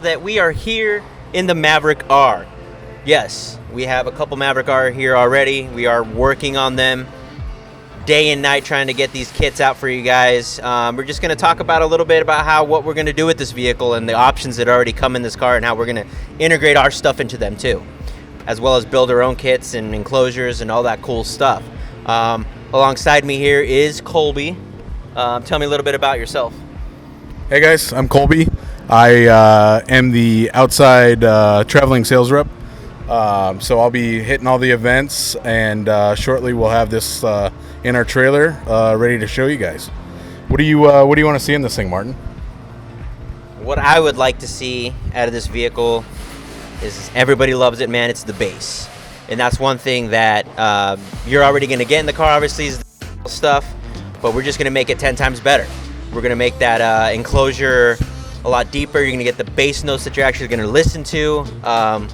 That we are here in the Maverick R. Yes, we have a couple Maverick R here already. We are working on them day and night trying to get these kits out for you guys. We're just going to talk about a little bit about what we're going to do with this vehicle and the options that already come in this car and how we're going to integrate our stuff into them too, as well as build our own kits and enclosures and all that cool stuff. Alongside me here is Colby. Tell me a little bit about yourself. Hey guys, I'm Colby. I am the outside traveling sales rep, so I'll be hitting all the events, and shortly we'll have this in our trailer ready to show you guys. What do you want to see in this thing, Martin? What I would like to see out of this vehicle is everybody loves it, man. It's the base, and that's one thing that you're already going to get in the car. Obviously, is the stuff, but we're just going to make it 10 times better. We're going to make that enclosure a lot deeper. You're going to get the bass notes that you're actually going to listen to. It's going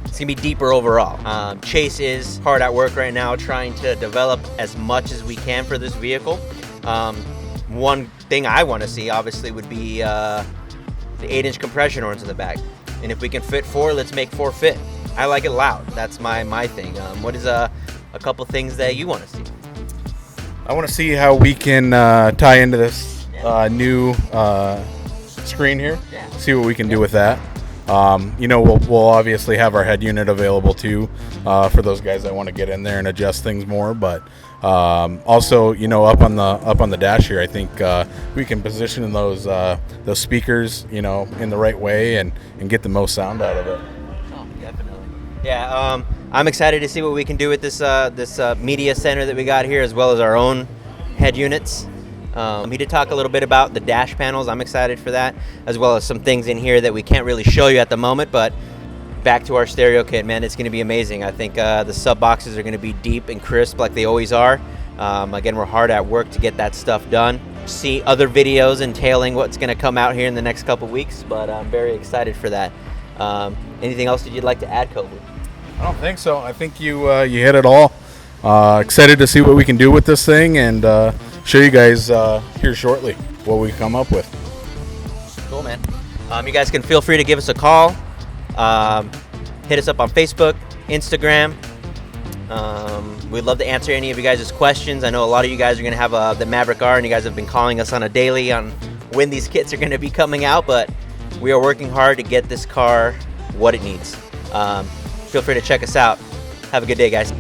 to be deeper overall. Chase is hard at work right now trying to develop as much as we can for this vehicle. One thing I want to see, obviously, would be the 8-inch compression horns in the back. And if we can fit 4, let's make 4 fit. I like it loud. That's my thing. What is a couple things that you want to see? I want to see how we can tie into this new screen here. Yeah. See what we can do with that. We'll obviously have our head unit available too for those guys that want to get in there and adjust things more. But also, up on the dash here, I think we can position those speakers, in the right way and get the most sound out of it. Oh, definitely. Yeah. I'm excited to see what we can do with this media center that we got here, as well as our own head units. He did talk a little bit about the dash panels. I'm excited for that, as well as some things in here that we can't really show you at the moment, but back to our stereo kit, man, it's going to be amazing. I think the sub boxes are going to be deep and crisp like they always are. Again, we're hard at work to get that stuff done. See other videos entailing what's going to come out here in the next couple weeks, but I'm very excited for that. Anything else that you'd like to add, Kobe? I don't think so. I think you hit it all. Excited to see what we can do with this thing and show you guys here shortly what we come up with. Cool, man. You guys can feel free to give us a call. Hit us up on Facebook, Instagram. We'd love to answer any of you guys' questions. I know a lot of you guys are going to have the Maverick R, and you guys have been calling us on a daily on when these kits are going to be coming out, but we are working hard to get this car what it needs. Feel free to check us out. Have a good day, guys.